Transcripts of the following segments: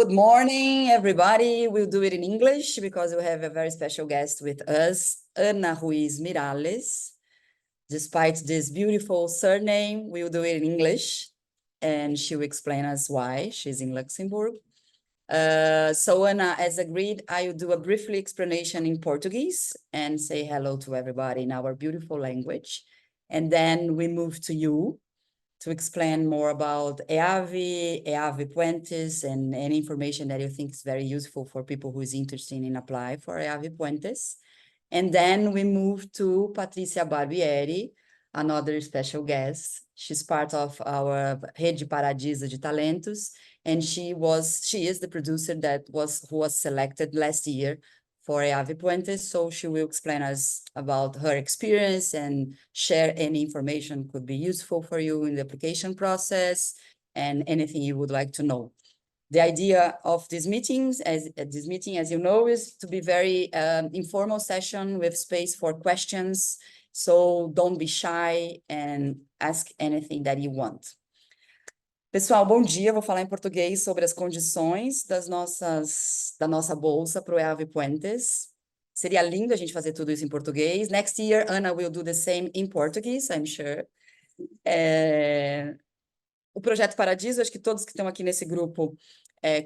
Good morning, everybody. We'll do it in English because we have a very special guest with us, Ana Ruiz Miralles. Despite this beautiful surname, we'll do it in English, and she will explain us why she's in Luxembourg. So Ana, as agreed, I will do a brief explanation in Portuguese and say hello to everybody in our beautiful language. And then we move to you to explain more about EAVE Puentes, and any information that you think is very useful for people who is interested in apply for EAVE Puentes. And then we move to Patricia Barbieri, another special guest. She's part of our Rede Paradiso de Talentos, and she is the producer who was selected last year for EAVE Puentes, so she will explain us about her experience and share any information could be useful for you in the application process and anything you would like to know. The idea of these meetings, as you know, is to be very informal session with space for questions, so don't be shy and ask anything that you want. Pessoal, bom dia. Vou falar em português sobre as condições da nossa bolsa para o EAVE Puentes. Seria lindo a gente fazer tudo isso em português. Next year, Ana will do the same in Portuguese, I'm sure. O Projeto Paradiso, acho que todos que estão aqui nesse grupo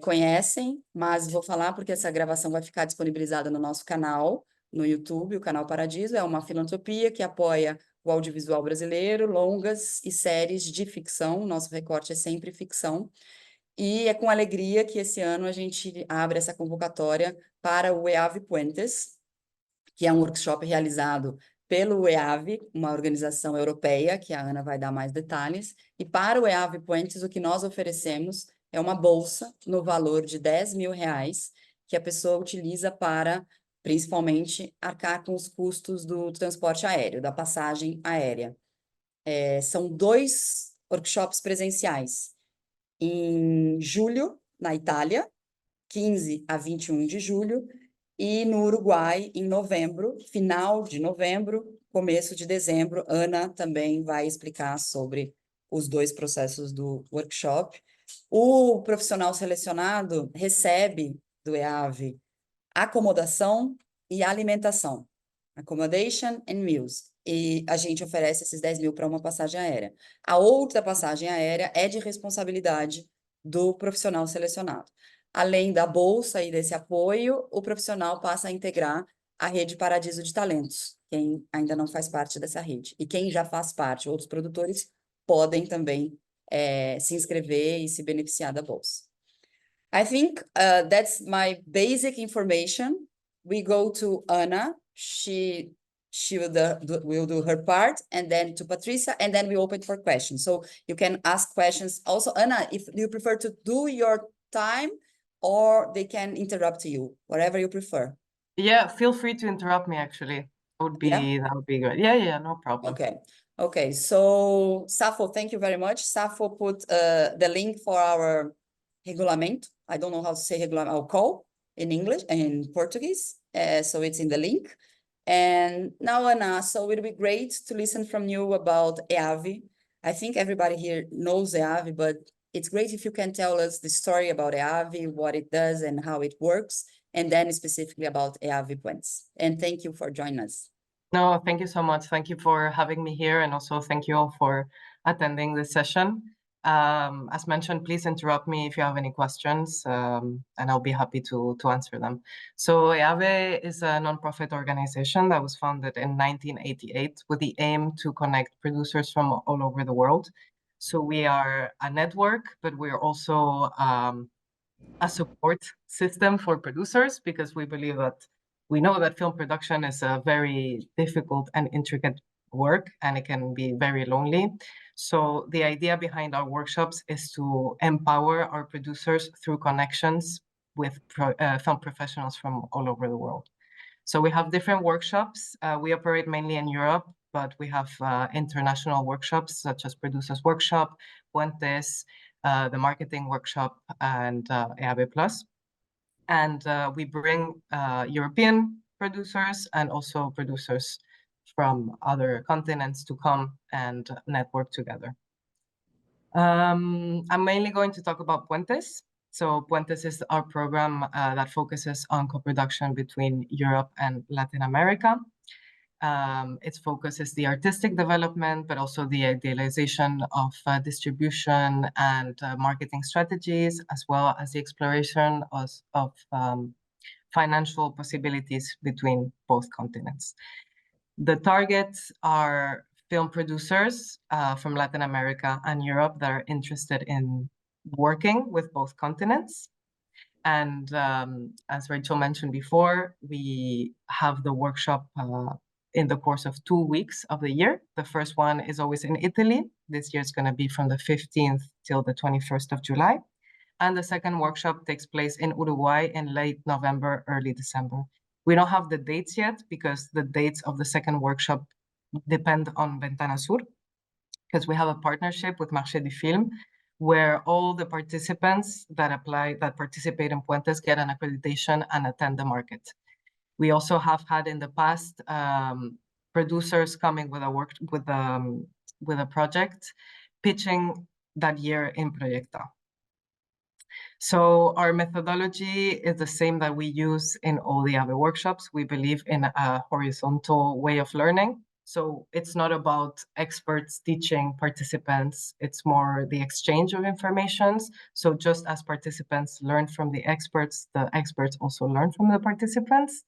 conhecem, mas vou falar porque essa gravação vai ficar disponibilizada no nosso canal, no YouTube. O canal Paradiso é uma filantropia que apoia o audiovisual brasileiro, longas e séries de ficção. Nosso recorte é sempre ficção. E é com alegria que esse ano a gente abre essa convocatória para o EAVE Puentes, que é um workshop realizado pelo EAVE, uma organização europeia, que a Ana vai dar mais detalhes. E para o EAVE Puentes, o que nós oferecemos é uma bolsa no valor de R$10.000, que a pessoa utiliza para, principalmente, arcar com os custos do transporte aéreo, da passagem aérea. São 2 workshops presenciais. Em julho, na Itália, 15 a 21 de julho, e no Uruguai, em novembro, final de novembro, começo de dezembro. Ana também vai explicar sobre os 2 processos do workshop. O profissional selecionado recebe do EAVE acomodação e alimentação. Accommodation and meals. E a gente oferece esses 10.000 para uma passagem aérea. A outra passagem aérea é de responsabilidade do profissional selecionado. Além da bolsa e desse apoio, o profissional passa a integrar a Rede Paradiso de Talentos, quem ainda não faz parte dessa rede. E quem já faz parte, outros produtores, podem também se inscrever e se beneficiar da bolsa. I think that's my basic information. We go to Ana. She will do her part, and then to Patricia, and then we open for questions. So you can ask questions. Also, Ana, if you prefer to do your time, or they can interrupt you, whatever you prefer. Yeah, feel free to interrupt me, actually. That would be good. Yeah, no problem. Okay, so Safo, thank you very much. Safo put the link for our regulamento. I don't know how to say regulamento. I'll call in English and in Portuguese. So it's in the link. And now, Ana, so it'll be great to listen from you about EAVE. I think everybody here knows EAVE, but it's great if you can tell us the story about EAVE, what it does and how it works, and then specifically about EAVE Puentes. And thank you for joining us. No, thank you so much. Thank you for having me here, and also thank you all for attending this session. As mentioned, please interrupt me if you have any questions, and I'll be happy to answer them. So EAVE is a non-profit organization that was founded in 1988 with the aim to connect producers from all over the world. So we are a network, but we're also a support system for producers, because we know that film production is a very difficult and intricate work, and it can be very lonely. So the idea behind our workshops is to empower our producers through connections with film professionals from all over the world. So we have different workshops. We operate mainly in Europe, but we have international workshops such as Producers Workshop, Puentes, the Marketing Workshop, and EAVE Plus. And we bring European producers and also producers from other continents to come and network together. I'm mainly going to talk about Puentes. So Puentes is our program that focuses on co-production between Europe and Latin America. Its focus is the artistic development, but also the idealization of distribution and marketing strategies, as well as the exploration of financial possibilities between both continents. The targets are film producers from Latin America and Europe that are interested in working with both continents. And as Rachel mentioned before, we have the workshop in the course of 2 weeks of the year. The first one is always in Italy. This year it's going to be from the 15th till the 21st of July. And the second workshop takes place in Uruguay in late November, early December. We don't have the dates yet because the dates of the second workshop depend on Ventana Sur, because we have a partnership with Marché du Film, where all the participants that participate in Puentes get an accreditation and attend the market. We also have had in the past producers coming with a project, pitching that year in Proyecta. So our methodology is the same that we use in all the other workshops. We believe in a horizontal way of learning. So it's not about experts teaching participants, it's more the exchange of information. So just as participants learn from the experts also learn from the participants,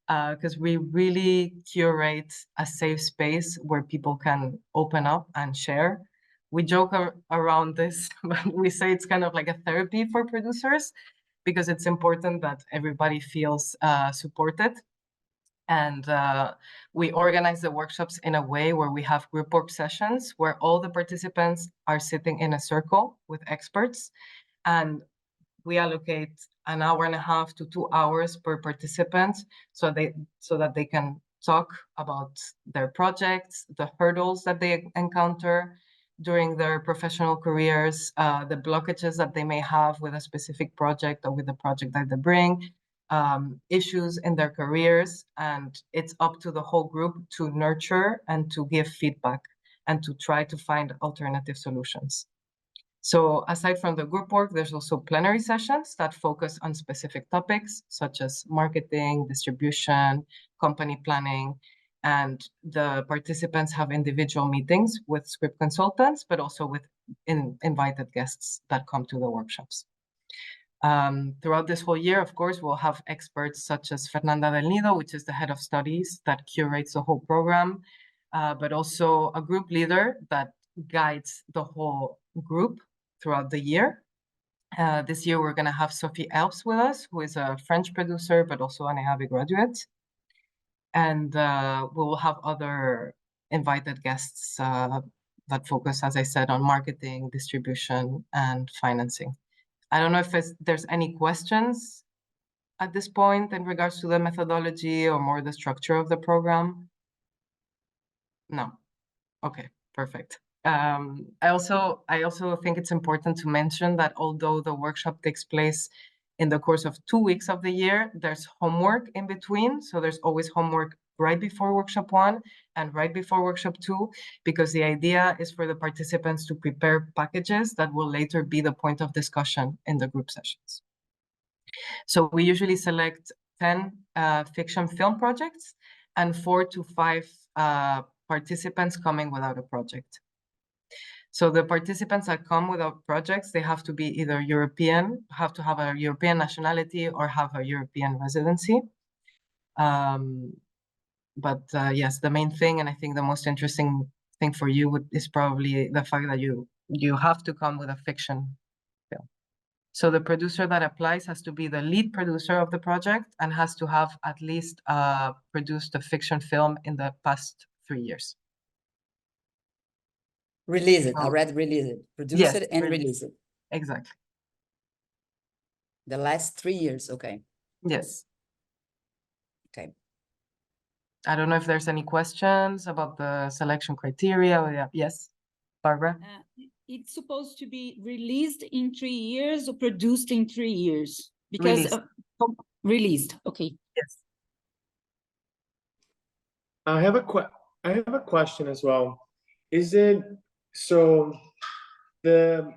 because we really curate a safe space where people can open up and share. We joke around this, but we say it's kind of like a therapy for producers, because it's important that everybody feels supported. And we organize the workshops in a way where we have group work sessions where all the participants are sitting in a circle with experts, and we allocate 1.5 hours to 2 hours per participant so that they can talk about their projects, the hurdles that they encounter during their professional careers, the blockages that they may have with a specific project or with the project that they bring, issues in their careers, and it's up to the whole group to nurture and to give feedback and to try to find alternative solutions. So aside from the group work, there's also plenary sessions that focus on specific topics such as marketing, distribution, company planning, and the participants have individual meetings with script consultants, but also with invited guests that come to the workshops. Throughout this whole year, of course, we'll have experts such as Fernanda del Nido, which is the head of studies that curates the whole program, but also a group leader that guides the whole group throughout the year. This year, we're going to have Sophie Elps with us, who is a French producer, but also an EAVE graduate. And we will have other invited guests that focus, as I said, on marketing, distribution, and financing. I don't know if there's any questions at this point in regards to the methodology or more the structure of the program. No. Okay, perfect. I also think it's important to mention that although the workshop takes place in the course of 2 weeks of the year, there's homework in between. So there's always homework right before workshop 1 and right before workshop 2, because the idea is for the participants to prepare packages that will later be the point of discussion in the group sessions. So we usually select 10 fiction film projects and 4 to 5 participants coming without a project. So the participants that come without projects, they have to be either European, have to have a European nationality, or have a European residency. But yes, the main thing, and I think the most interesting thing for you is probably the fact that you have to come with a fiction film. So the producer that applies has to be the lead producer of the project and has to have at least produced a fiction film in the past 3 years. Release it, already release it. Produce it and release it. Exactly. The last 3 years, okay. Yes. Okay. I don't know if there's any questions about the selection criteria. Yes, Barbara? It's supposed to be released in 3 years or produced in 3 years? Because released, okay. Yes. I have a question as well. Is it so the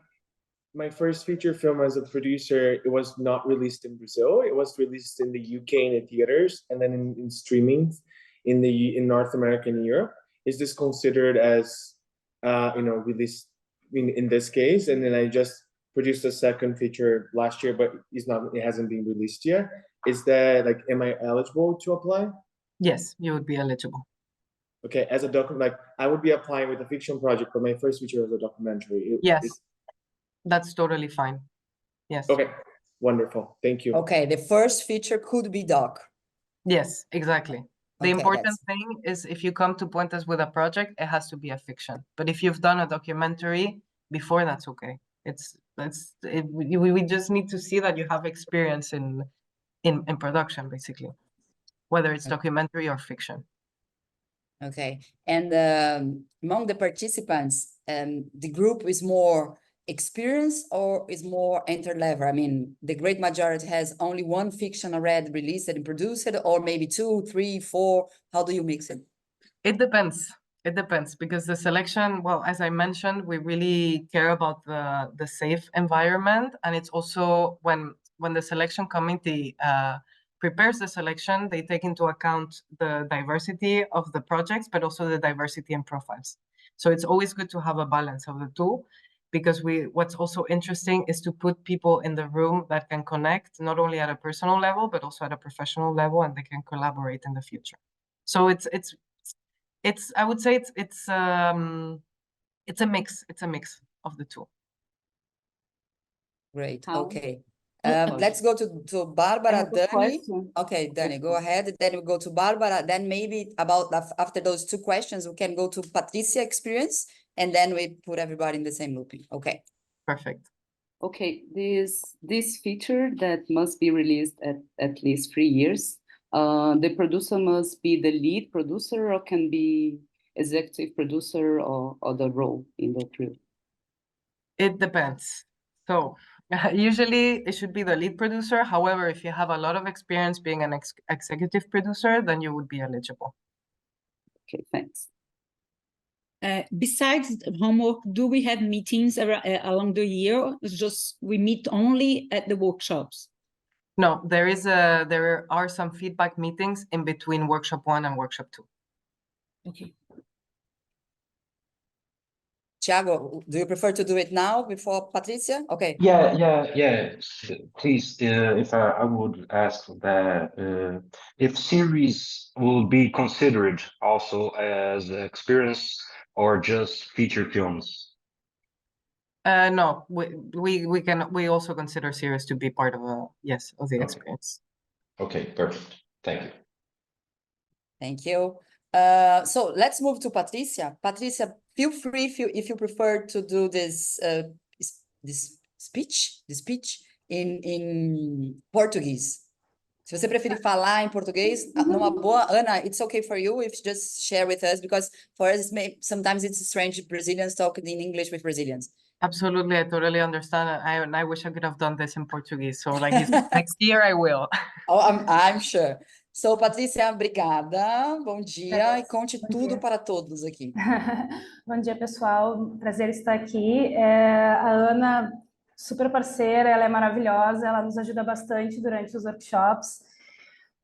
my first feature film as a producer, it was not released in Brazil. It was released in the UK in the theaters, and then in streaming in North America and Europe. Is this considered as released in this case? And then I just produced a second feature last year, but it hasn't been released yet. Is that like, am I eligible to apply? Yes, you would be eligible. Okay, as a document, I would be applying with a fiction project, but my first feature was a documentary. Yes, that's totally fine. Yes. Okay, wonderful. Thank you. Okay, the first feature could be doc. Yes, exactly. The Okay, important thing is if you come to Puentes with a project, it has to be a fiction. But if you've done a documentary before, that's okay. We just need to see that you have experience in production, basically, whether it's documentary or fiction. Okay, and among the participants, the group is more experienced or is more entry-level? I mean, the great majority has only one fiction already released and produced, or maybe 2, 3, 4. How do you mix it? It depends. It depends because the selection, well, as I mentioned, we really care about the safe environment, and it's also when the selection committee prepares the selection, they take into account the diversity of the projects, but also the diversity in profiles. So it's always good to have a balance of the two, because what's also interesting is to put people in the room that can connect, not only at a personal level, but also at a professional level, and they can collaborate in the future. So I would say it's a mix. It's a mix of the two. Great. Okay. Let's go to Barbara. Dani. Okay, Dani, go ahead. Then we go to Barbara. Then maybe after those two questions, we can go to Patricia experience, and then we put everybody in the same looping. Okay. Perfect. Okay, this feature that must be released at least 3 years. The producer must be the lead producer, or can be executive producer, or other role in the crew? It depends. So usually it should be the lead producer. However, if you have a lot of experience being an executive producer, then you would be eligible. Okay, thanks. Besides homework, do we have meetings along the year? It's just we meet only at the workshops? No, there are some feedback meetings in between workshop 1 and workshop 2. Okay. Thiago, do you prefer to do it now before Patricia? Okay. Yeah. Please, if I would ask that if series will be considered also as experience or just feature films? No, we also consider series to be part of the experience. Okay, perfect. Thank you. Thank you. So let's move to Patricia. Patricia, feel free if you prefer to do this speech in Portuguese. Se você preferir falar em português, numa boa, Ana, it's okay for you if you just share with us, because for us sometimes it's strange Brazilians talking in English with Brazilians. Absolutely, I totally understand, and I wish I could have done this in Portuguese. So, like next year, I will. Oh, I'm sure. So, Patrícia, obrigada. Bom dia e conte tudo para todos aqui. Bom dia, pessoal. Prazer estar aqui. A Ana, super parceira, ela é maravilhosa, ela nos ajuda bastante durante os workshops.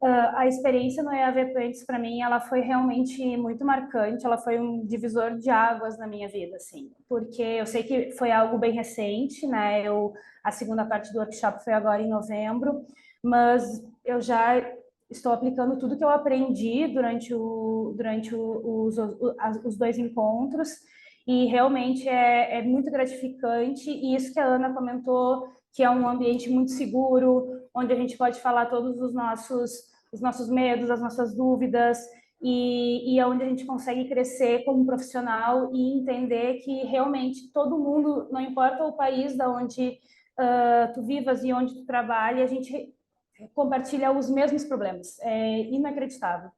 A experiência no EAVE Puentes, para mim, ela foi realmente muito marcante, ela foi um divisor de águas na minha vida, assim, porque eu sei que foi algo bem recente, né? A segunda parte do workshop foi agora em novembro, mas eu já estou aplicando tudo que eu aprendi durante os 2 encontros, e realmente é muito gratificante, e isso que a Ana comentou, que é um ambiente muito seguro, onde a gente pode falar todos os nossos medos, as nossas dúvidas, e é onde a gente consegue crescer como profissional e entender que realmente todo mundo, não importa o país da onde tu vivas e onde tu trabalha, a gente compartilha os mesmos problemas. É inacreditável.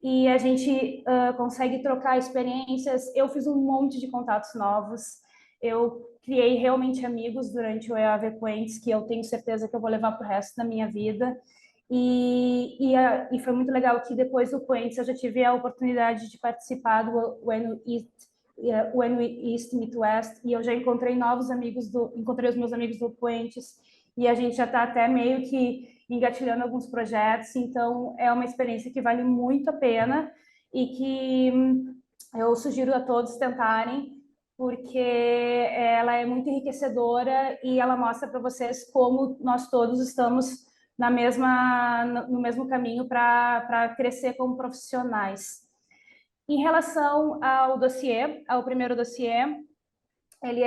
E a gente consegue trocar experiências. Eu fiz um monte de contatos novos. Eu criei realmente amigos durante o EAVE Puentes, que eu tenho certeza que eu vou levar para o resto da minha vida. E foi muito legal que depois do Puentes eu já tive a oportunidade de participar do When We Eat When We East Meet West, e eu já encontrei encontrei os meus amigos do Puentes, e a gente já está até meio que engatilhando alguns projetos, então é uma experiência que vale muito a pena e que eu sugiro a todos tentarem, porque ela é muito enriquecedora e ela mostra para vocês como nós todos estamos no mesmo caminho para crescer como profissionais. Em relação ao dossiê, ao primeiro dossiê, ele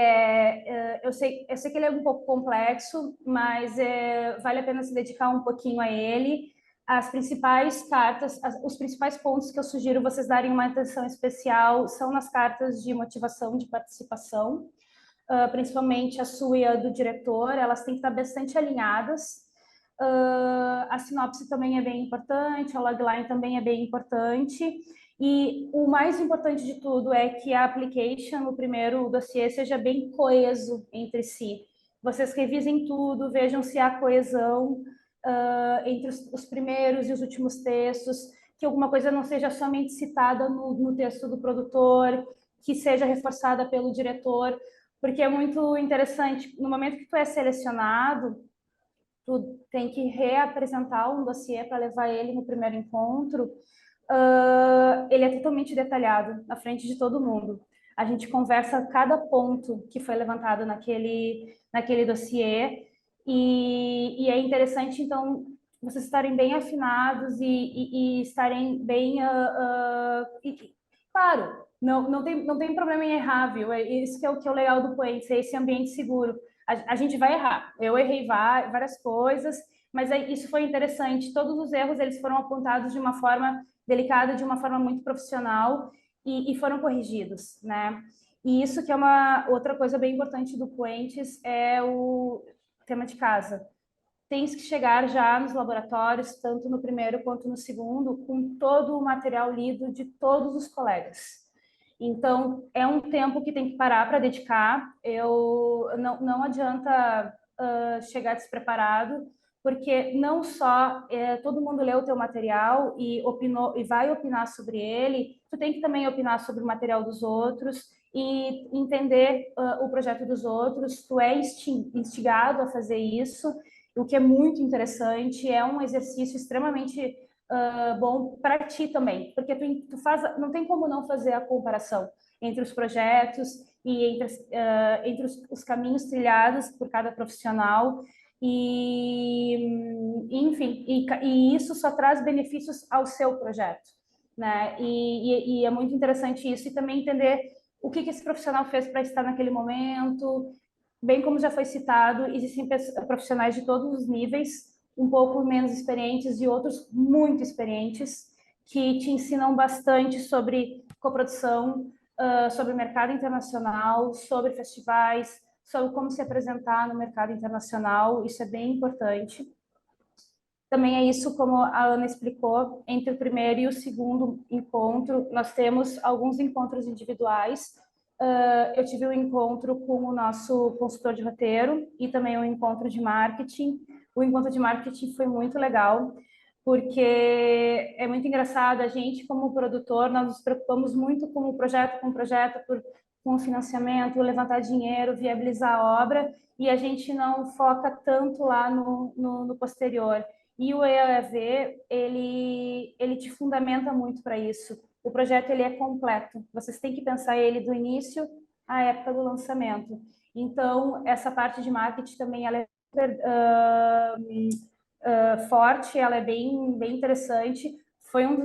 eu sei que ele é um pouco complexo, mas vale a pena se dedicar um pouquinho a ele. As principais cartas, os principais pontos que eu sugiro vocês darem uma atenção especial são nas cartas de motivação de participação, principalmente a sua e a do diretor, elas têm que estar bastante alinhadas. A sinopse também é bem importante, a logline também é bem importante. E o mais importante de tudo é que a application, o primeiro dossiê, seja bem coeso entre si. Vocês revisem tudo, vejam se há coesão entre os primeiros e os últimos textos, que alguma coisa não seja somente citada no texto do produtor, que seja reforçada pelo diretor, porque é muito interessante, no momento que tu é selecionado, tu tem que reapresentar um dossiê para levar ele no primeiro encontro. Ele é totalmente detalhado na frente de todo mundo. A gente conversa cada ponto que foi levantado naquele dossiê e é interessante, então, vocês estarem bem afinados e estarem bem... claro, não tem problema em errar, viu? Isso que é o legal do Puentes, é esse ambiente seguro. A gente vai errar. Eu errei várias coisas, mas isso foi interessante. Todos os erros eles foram apontados de uma forma delicada, de uma forma muito profissional e foram corrigidos, né? E isso que é uma outra coisa bem importante do Puentes é o tema de casa. Tens que chegar já nos laboratórios, tanto no primeiro quanto no segundo, com todo o material lido de todos os colegas. Então, é um tempo que tem que parar para dedicar. Não adianta chegar despreparado, porque não só todo mundo lê o teu material e vai opinar sobre ele, tu tem que também opinar sobre o material dos outros e entender o projeto dos outros. Tu é instigado a fazer isso, o que é muito interessante, é um exercício extremamente bom para ti também, porque não tem como não fazer a comparação entre os projetos e entre os caminhos trilhados por cada profissional enfim, isso só traz benefícios ao seu projeto, né? E é muito interessante isso e também entender o que esse profissional fez para estar naquele momento. Bem como já foi citado, existem profissionais de todos os níveis, um pouco menos experientes e outros muito experientes, que te ensinam bastante sobre coprodução, sobre mercado internacional, sobre festivais, sobre como se apresentar no mercado internacional. Isso é bem importante. Também é isso, como a Ana explicou, entre o primeiro e o segundo encontro, nós temos alguns encontros individuais. Eu tive um encontro com o nosso consultor de roteiro e também um encontro de marketing. O encontro de marketing foi muito legal, porque é muito engraçado. A gente, como produtor, nós nos preocupamos muito com o projeto, com o financiamento, levantar dinheiro, viabilizar a obra, e a gente não foca tanto lá no posterior. E o EAVE, ele te fundamenta muito para isso. O projeto ele é completo. Vocês têm que pensar ele do início à época do lançamento. Então, essa parte de marketing também ela é forte, ela é bem interessante. Foi um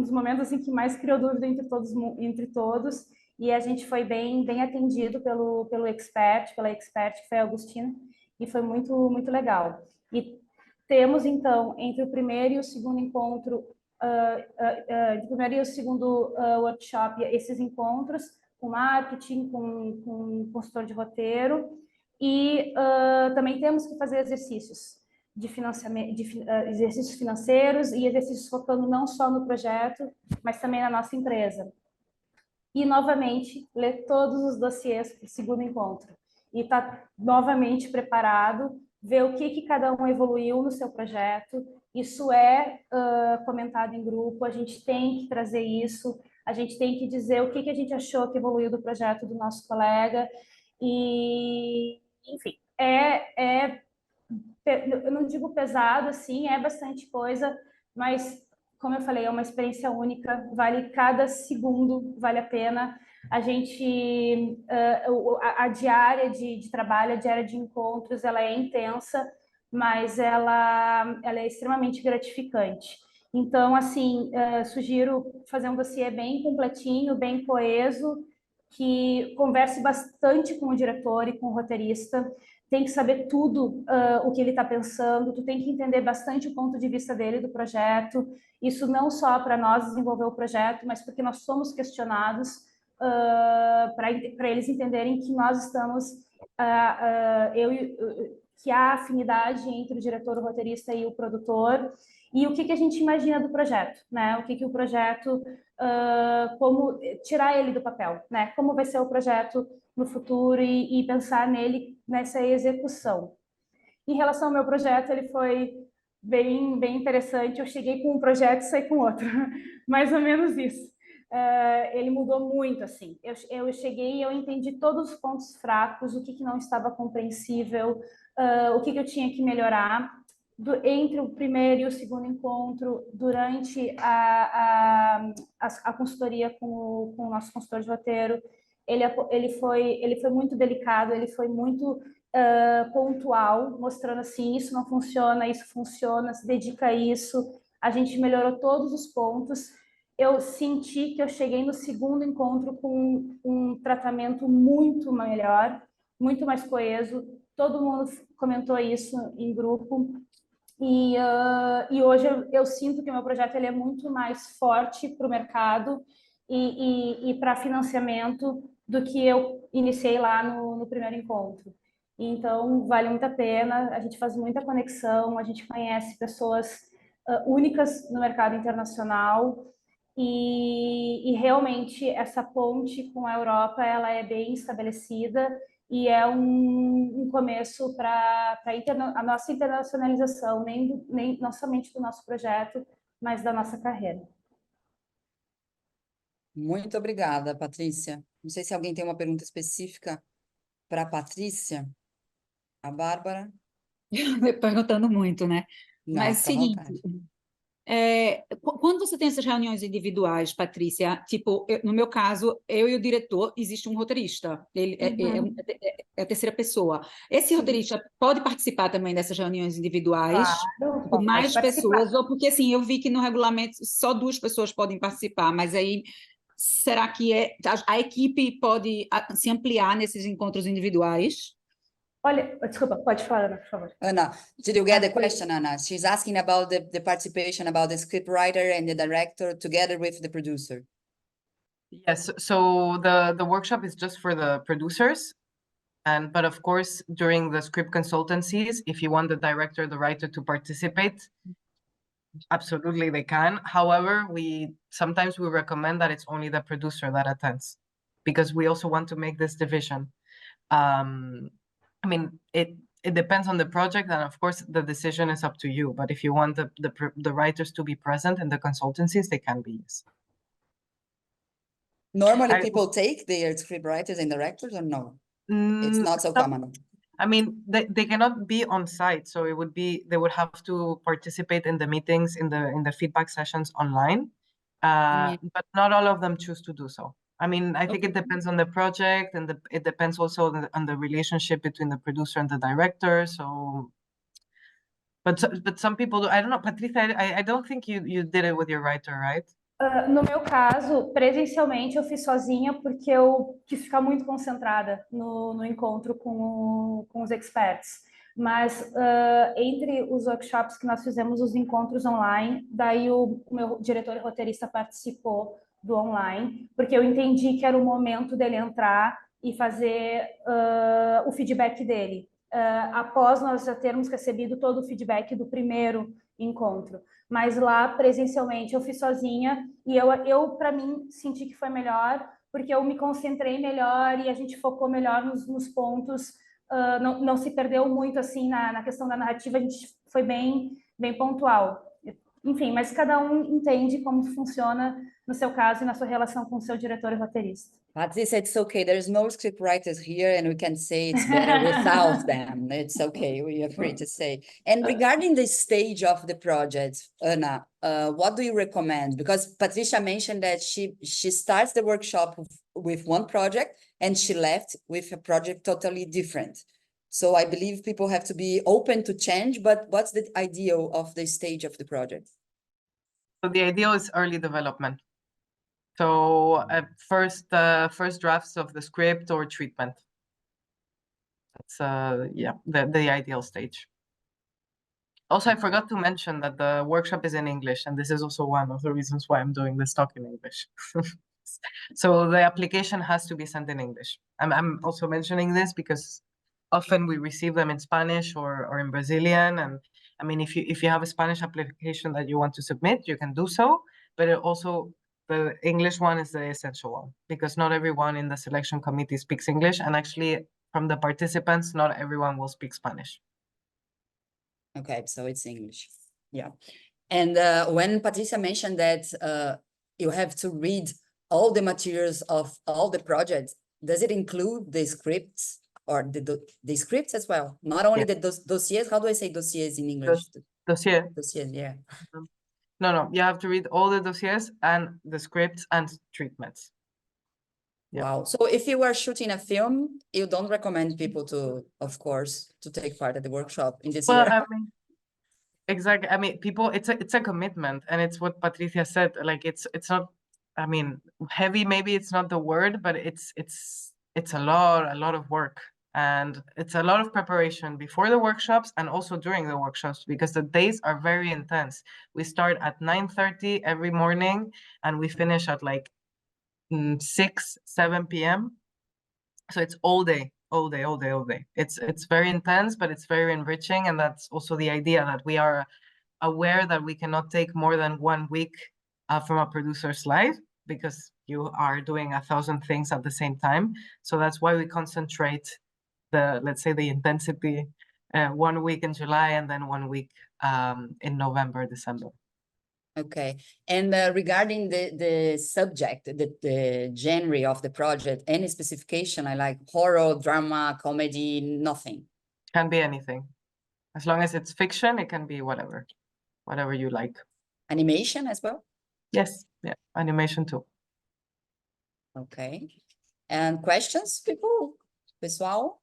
dos momentos em que mais criou dúvida entre todos, e a gente foi bem atendido pela expert, que foi a Agostina, e foi muito legal. E temos, então, entre o primeiro e o segundo encontro, entre o primeiro e o segundo workshop, esses encontros com marketing, com consultor de roteiro, e também temos que fazer exercícios de financiamento, exercícios financeiros e exercícios focando não só no projeto, mas também na nossa empresa. E, novamente, ler todos os dossiês para o segundo encontro. E estar novamente preparado, ver o que cada um evoluiu no seu projeto. Isso é comentado em grupo, a gente tem que trazer isso. a gente tem que dizer o que a gente achou que evoluiu do projeto do nosso colega, e, enfim, eu não digo pesado, assim, é bastante coisa, mas, como eu falei, é uma experiência única, vale cada segundo, vale a pena. A gente, a diária de trabalho, a diária de encontros, ela é intensa, mas ela é extremamente gratificante. Então, assim, sugiro fazer um dossiê bem completinho, bem coeso, que converse bastante com o diretor e com o roteirista. Tem que saber tudo o que ele está pensando, tu tem que entender bastante o ponto de vista dele do projeto, isso não só para nós desenvolver o projeto, mas porque nós somos questionados, para eles entenderem que nós estamos, que há afinidade entre o diretor, o roteirista e o produtor, e o que a gente imagina do projeto, né? O que o projeto, como tirar ele do papel, né? Como vai ser o projeto no futuro e pensar nele, nessa execução. Em relação ao meu projeto, ele foi bem interessante. Eu cheguei com um projeto e saí com outro, mais ou menos isso. Ele mudou muito, assim. Eu cheguei e eu entendi todos os pontos fracos, o que não estava compreensível, o que eu tinha que melhorar. Entre o primeiro e o segundo encontro, durante a consultoria com o nosso consultor de roteiro, ele foi muito delicado, ele foi muito pontual, mostrando assim, isso não funciona, isso funciona, se dedica a isso. A gente melhorou todos os pontos. Eu senti que eu cheguei no segundo encontro com um tratamento muito melhor, muito mais coeso. Todo mundo comentou isso em grupo. E hoje eu sinto que o meu projeto ele é muito mais forte para o mercado e para financiamento do que eu iniciei lá no primeiro encontro. Então, vale muito a pena, a gente faz muita conexão, a gente conhece pessoas únicas no mercado internacional e realmente essa ponte com a Europa ela é bem estabelecida e é um começo para a nossa internacionalização, nem não somente do nosso projeto, mas da nossa carreira. Muito obrigada, Patrícia. Não sei se alguém tem uma pergunta específica para a Patrícia. A Bárbara? Perguntando muito, né? Não, Mas fica à seguinte, vontade. quando você tem essas reuniões individuais, Patrícia, tipo, no meu caso, eu e o diretor, existe um roteirista, ele é a terceira pessoa. Esse roteirista pode participar também dessas reuniões individuais, Claro, tipo, mais pode pessoas, ou porque assim, eu vi que no regulamento só 2 pessoas podem participar, mas aí será que a equipe pode se ampliar nesses encontros individuais? Olha, desculpa, pode falar, Ana, por favor. Anna, did you get the question, Anna? She's asking about the participation, about the scriptwriter and the director together with the producer. Yes, so the workshop is just for the producers, but of course during the script consultancies, if you want the director, the writer to participate, absolutely they can. However, sometimes we recommend that it's only the producer that attends, because we also want to make this division. I mean, it depends on the project, and of course the decision is up to you. But if you want the writers to be present in the consultancies, they can be. Yes. Normally, people take their scriptwriters and directors, or no? It's not so common. I mean, they cannot be on site, so they would have to participate in the meetings, in the feedback sessions online. But not all of them choose to do so. I mean, I think it depends on the project, and it depends also on the relationship between the producer and the director. So, but some people do. I don't know, Patricia. I don't think you did it with your writer, right? No meu caso, presencialmente eu fiz sozinha porque eu quis ficar muito concentrada no encontro com os experts. Mas entre os workshops que nós fizemos, os encontros online, daí o meu diretor e roteirista participou do online, porque eu entendi que era o momento dele entrar e fazer o feedback dele, após nós já termos recebido todo o feedback do primeiro encontro. Mas lá, presencialmente, eu fiz sozinha e eu para mim, senti que foi melhor, porque eu me concentrei melhor e a gente focou melhor nos pontos, não se perdeu muito, assim, na questão da narrativa, a gente foi bem pontual. enfim, mas cada um entende como funciona no seu caso e na sua relação com o seu diretor e roteirista. Patricia, it's okay. There's no script writers here, and we can say it's better without them. It's okay. We are free to say. And regarding the stage of the project, Ana, what do you recommend? Because Patricia mentioned that she starts the workshop with one project and she left with a project totally different. So I believe people have to be open to change, but what's the ideal of the stage of the project? So the ideal is early development. So first drafts of the script or treatment. That's yeah, the ideal stage. Also, I forgot to mention that the workshop is in English, and this is also one of the reasons why I'm doing this talk in English. So the application has to be sent in English. I'm also mentioning this because often we receive them in Spanish or in Brazilian, and I mean, if you have a Spanish application that you want to submit, you can do so, but the English one is the essential one, because not everyone in the selection committee speaks English, and actually from the participants, not everyone will speak Spanish. Okay, so it's English. Yeah. And when Patricia mentioned that you have to read all the materials of all the projects, does it include the scripts or the scripts as well? Not only the dossiers, how do I say dossiers in English? Dossier. Dossiers, yeah. No, you have to read all the dossiers and the scripts and treatments. Yeah. Wow. So if you were shooting a film, you don't recommend people to, of course, to take part at the workshop in this year? I mean, exactly. I mean, people, it's a commitment, and it's what Patricia said. Like it's not, I mean, heavy, maybe it's not the word, but it's a lot of work. And it's a lot of preparation before the workshops and also during the workshops, because the days are very intense. We start at 9:30 every morning and we finish at like 6-7 p.m. So it's all day. It's very intense, but it's very enriching. And that's also the idea, that we are aware that we cannot take more than 1 week from a producer's life, because you are doing 1,000 things at the same time. So that's why we concentrate let's say the intensity 1 week in July and then 1 week in November, December. Okay. And regarding the subject, the genre of the project, any specification? I like horror, drama, comedy, nothing. Can be anything. As long as it's fiction, it can be whatever you like. Animation as well? Yes, yeah, animation too. Okay. And questions, people? Pessoal?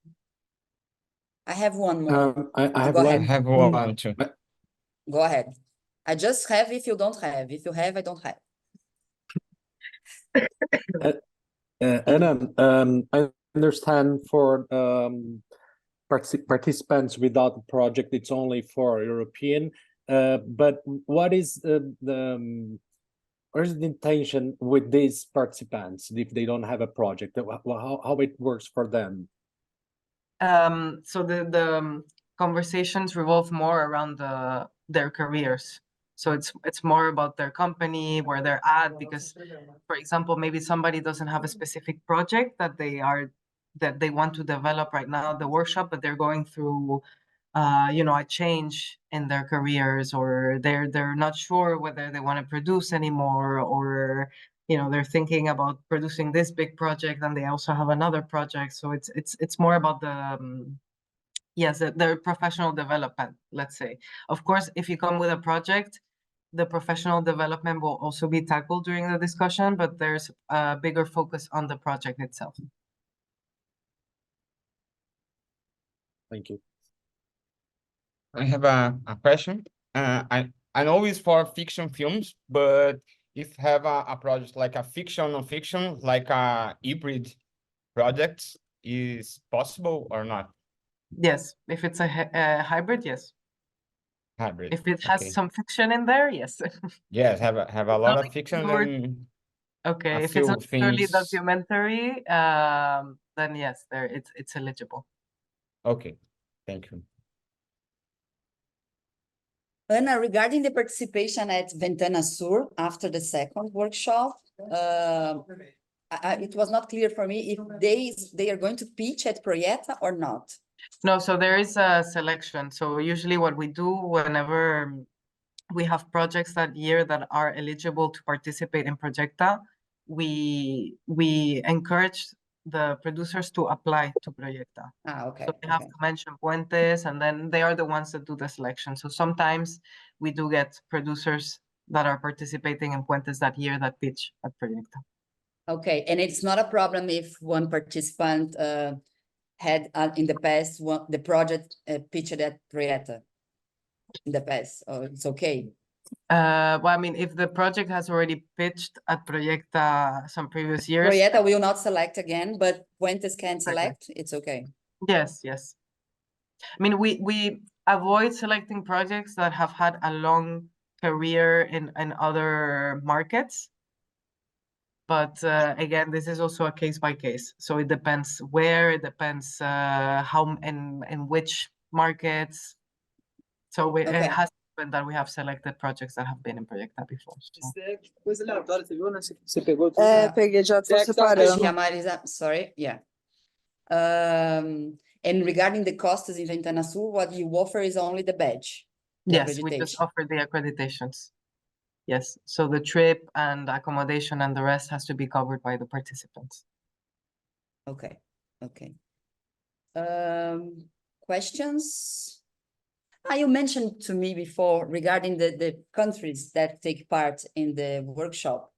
I have one more. I have Go one. ahead. I have one too. Go ahead. I just have if you don't have. If you have, I don't have. Anna, I understand for participants without the project, it's only for European. But what is where's the intention with these participants if they don't have a project? How it works for them? So the conversations revolve more around their careers. So it's more about their company, where they're at, because, for example, maybe somebody doesn't have a specific project that they want to develop right now at the workshop, but they're going through a change in their careers, or they're not sure whether they want to produce anymore, or they're thinking about producing this big project and they also have another project. So it's more about their professional development, let's say. Of course, if you come with a project, the professional development will also be tackled during the discussion, but there's a bigger focus on the project itself. Thank you. I have a question. I know it's for fiction films, but if have a project like a fiction non-fiction, like a hybrid project, is possible or not? Yes, if it's a hybrid, yes. Hybrid. If it has some fiction in there, yes. Yes, have a lot of fiction and okay. If it's not purely documentary, then yes, it's eligible. Okay, thank you. Ana, regarding the participation at Ventana Sur after the second workshop, it was not clear for me if they are going to pitch at Projeto or not. No, so there is a selection. So usually what we do whenever we have projects that year that are eligible to participate in Proyecta, we encourage the producers to apply to Proyecta. Okay. So they have to mention Puentes, and then they are the ones that do the selection. So sometimes we do get producers that are participating in Puentes that year that pitch at Proyecta. Okay, and it's not a problem if one participant had in the past the project pitched at Proyecta in the past, or it's okay? Well, I mean, if the project has already pitched at Proyecta some previous years. Proyecta will not select again, but Puentes can select, it's okay. Yes, yes. I mean, we avoid selecting projects that have had a long career in other markets. But again, this is also a case by case. So it depends where, it depends how in which markets. So it has been that we have selected projects that have been in Proyecta before. So. Peguei, já tô separando. Yeah, Marisa, sorry, yeah. And regarding the costs in Ventana Sul, what you offer is only the badge. Yes, we just offer the accreditations. Yes, so the trip and accommodation and the rest has to be covered by the participants. Okay, okay. Questions? You mentioned to me before regarding the countries that take part in the workshop.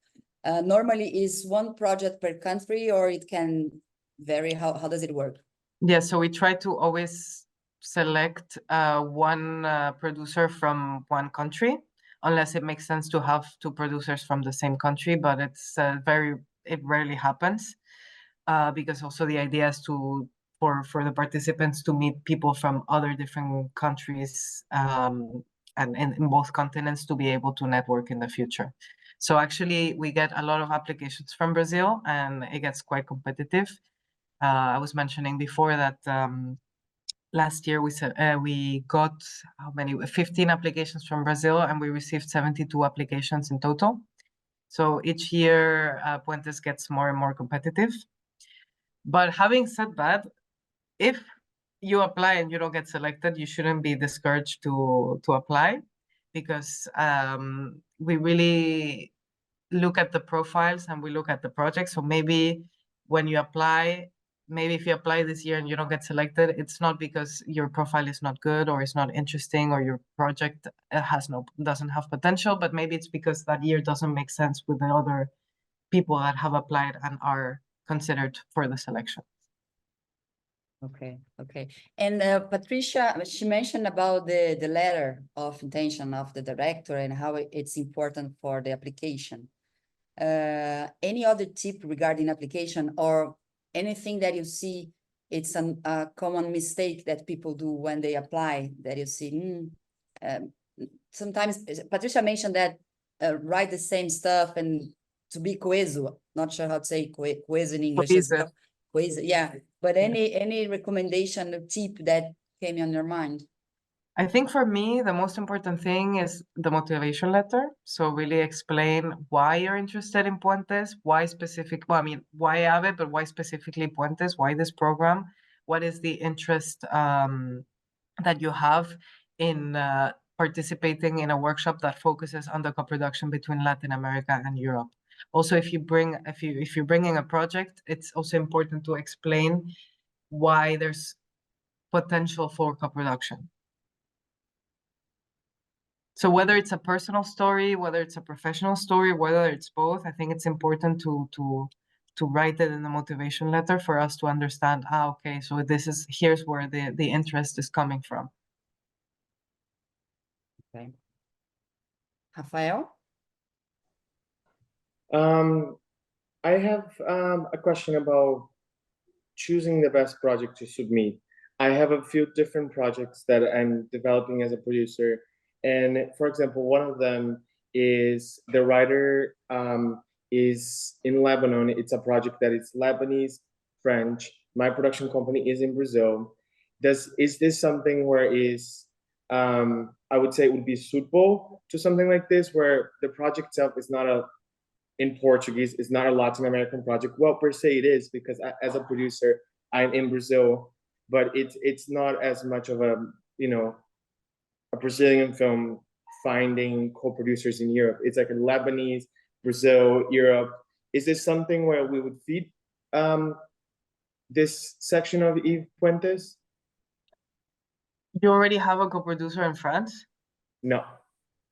Normally is one project per country, or it can vary? How does it work? Yeah, so we try to always select one producer from one country, unless it makes sense to have two producers from the same country, but it rarely happens, because also the idea is for the participants to meet people from other different countries and in both continents to be able to network in the future. So actually we get a lot of applications from Brazil, and it gets quite competitive. I was mentioning before that last year we got 15 applications from Brazil, and we received 72 applications in total. So each year Puentes gets more and more competitive. But having said that, if you apply and you don't get selected, you shouldn't be discouraged to apply, because we really look at the profiles and we look at the projects. So maybe when you apply, maybe if you apply this year and you don't get selected, it's not because your profile is not good or it's not interesting or your project doesn't have potential, but maybe it's because that year doesn't make sense with the other people that have applied and are considered for the selection. Okay, okay. And Patricia, she mentioned about the letter of intention of the director and how it's important for the application. Any other tip regarding application, or anything that you see it's a common mistake that people do when they apply, that you see sometimes? Patricia mentioned that write the same stuff and to be coeso, not sure how to say coeso in English. Coeso, yeah. But any recommendation or tip that came on your mind? I think for me, the most important thing is the motivation letter. So really explain why you're interested in Puentes, why specific, well, I mean, why EAVE, but why specifically Puentes, why this program, what is the interest that you have in participating in a workshop that focuses on the co-production between Latin America and Europe. Also, if you're bringing a project, it's also important to explain why there's potential for co-production. So whether it's a personal story, whether it's a professional story, whether it's both, I think it's important to write it in the motivation letter for us to understand, okay, so here's where the interest is coming from. Okay. Rafael? I have a question about choosing the best project to submit. I have a few different projects that I'm developing as a producer. And for example, one of them is the writer is in Lebanon. It's a project that is Lebanese, French. My production company is in Brazil. Is this something where I would say it would be suitable to something like this, where the project itself is not in Portuguese, it's not a Latin American project? Well, per se it is, because as a producer, I'm in Brazil, but it's not as much of a Brazilian film finding co-producers in Europe. It's like in Lebanese, Brazil, Europe. Is this something where we would feed this section of EAVE Puentes? You already have a co-producer in France? No,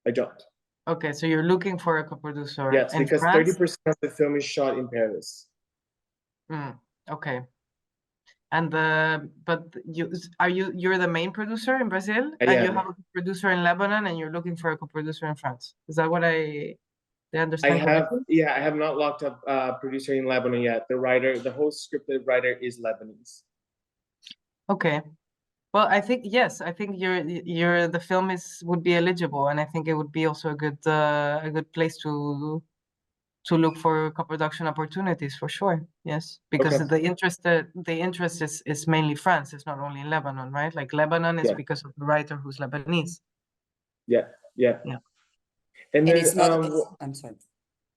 I don't. Okay, so you're looking for a co-producer Yes, in because France? 30% of the film is shot in Paris. Okay. And you're the main producer in Brazil, I and you am. have a producer in Lebanon, and you're looking for a co-producer in France. Is that what I understand correctly? Yeah, I have not locked up producer in Lebanon yet. The whole scripted writer is Lebanese. Okay. Well, I think yes. I think the film would be eligible, and I think it would be also a good place to look for co-production opportunities for sure. Yes, because Okay. the interest is mainly France. It's not only in Lebanon, right? Like Lebanon is because of the writer who's Lebanese. Yeah. And then it's not. I'm sorry.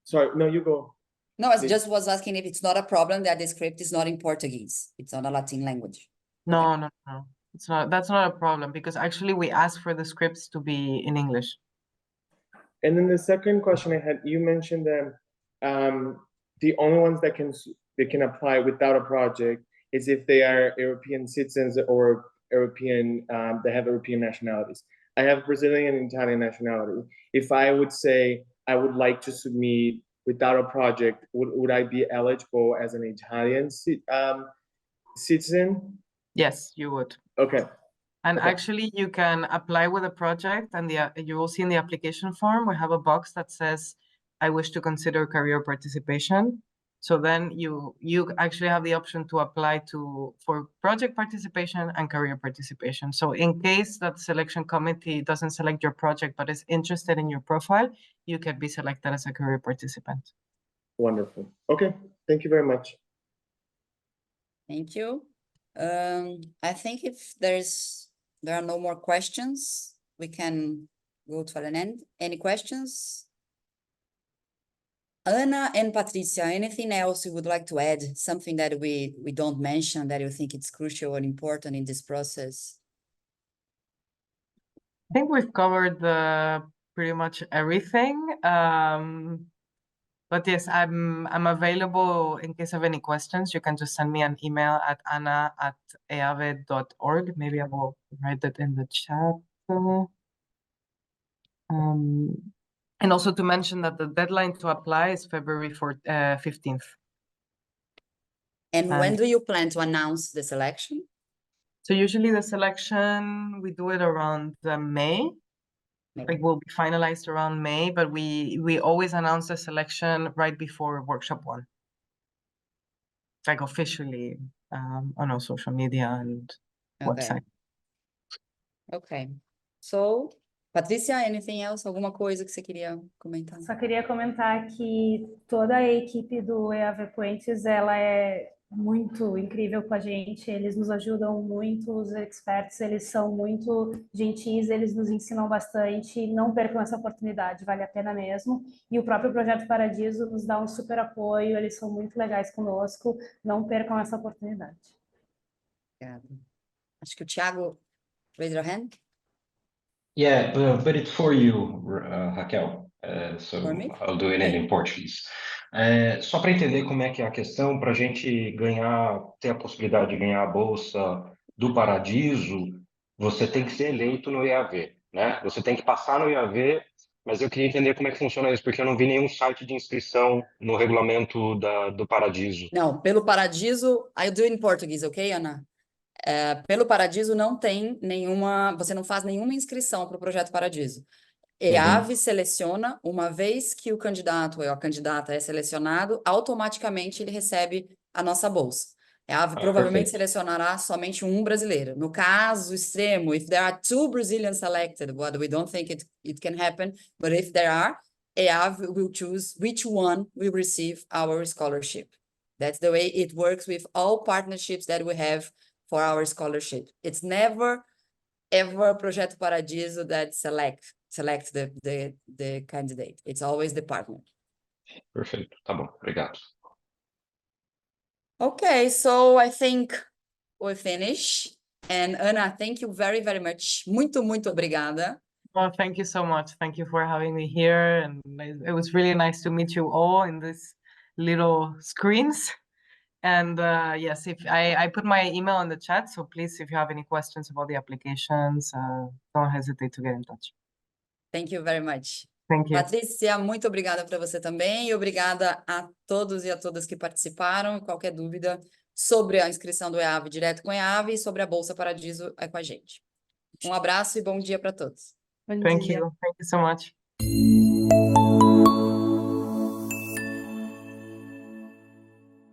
Sorry, no, you go. No, I just was asking if it's not a problem that the script is not in Portuguese. It's not a Latin language. No, no, no. It's not. That's not a problem because actually we ask for the scripts to be in English. And then the second question I had, you mentioned that the only ones that can apply without a project is if they are European citizens or European, they have European nationalities. I have Brazilian and Italian nationality. If I would say I would like to submit without a project, would I be eligible as an Italian citizen? Yes, you would. Okay. And actually, you can apply with a project, and you will see in the application form, we have a box that says, I wish to consider career participation. So then you actually have the option to apply for project participation and career participation. So in case that selection committee doesn't select your project, but is interested in your profile, you can be selected as a career participant. Wonderful. Okay, thank you very much. Thank you. I think if there are no more questions, we can go to an end. Any questions? Ana and Patricia, anything else you would like to add? Something that we don't mention that you think it's crucial and important in this process? I think we've covered pretty much everything. But yes, I'm available in case of any questions. You can just send me an email at ana@eave.org. Maybe I will write it in the chat. And also to mention that the deadline to apply is February 15th. And when do you plan to announce the selection? So usually the selection, we do it around May. It will be finalized around May, but we always announce the selection right before workshop 1. Like officially on our social media and website. Okay. So, Patricia, anything else? Alguma coisa que você queria comentar? Só queria comentar que toda a equipe do EAVE Puentes, ela é muito incrível com a gente, eles nos ajudam muito, os experts, eles são muito gentis, eles nos ensinam bastante, não percam essa oportunidade, vale a pena mesmo. E o próprio Projeto Paradiso nos dá um super apoio, eles são muito legais conosco, não percam essa oportunidade. Obrigada. Acho que o Thiago, raise your hand. Yeah, but it's for you, Raquel. So I'll do it in Portuguese. Só para entender como é que é a questão, para a gente ter a possibilidade de ganhar a Bolsa do Paradiso, você tem que ser eleito no EAV, né? Você tem que passar no EAV, mas eu queria entender como é que funciona isso, porque eu não vi nenhum site de inscrição no regulamento do Paradiso. Não, pelo Paradiso, I do in português, ok, Ana? Pelo Paradiso não tem nenhuma, você não faz nenhuma inscrição para o Projeto Paradiso. EAVE seleciona, uma vez que o candidato ou a candidata é selecionado, automaticamente ele recebe a nossa bolsa. EAVE provavelmente selecionará somente um brasileiro. No caso extremo, if there are 2 Brazilians selected, what we don't think it can happen, but if there are, EAVE will choose which one will receive our scholarship. That's the way it works with all partnerships that we have for our scholarship. It's never, ever Projeto Paradiso that selects the candidate. It's always the partner. Perfeito, tá bom, obrigado. Okay, so I think we're finished. And Ana, thank you very, very much. Muito, muito obrigada. Oh, thank you so much. Thank you for having me here. And it was really nice to meet you all in this little screens. And yes, if I put my email in the chat, so please, if you have any questions about the applications, don't hesitate to get in touch. Thank you very much. Thank you. Patrícia, muito obrigada para você também e obrigada a todos e a todas que participaram. Qualquer dúvida sobre a inscrição do EAVE, direto com o EAVE, e sobre a Bolsa Paradiso é com a gente. Um abraço e bom dia para todos. Thank you so much.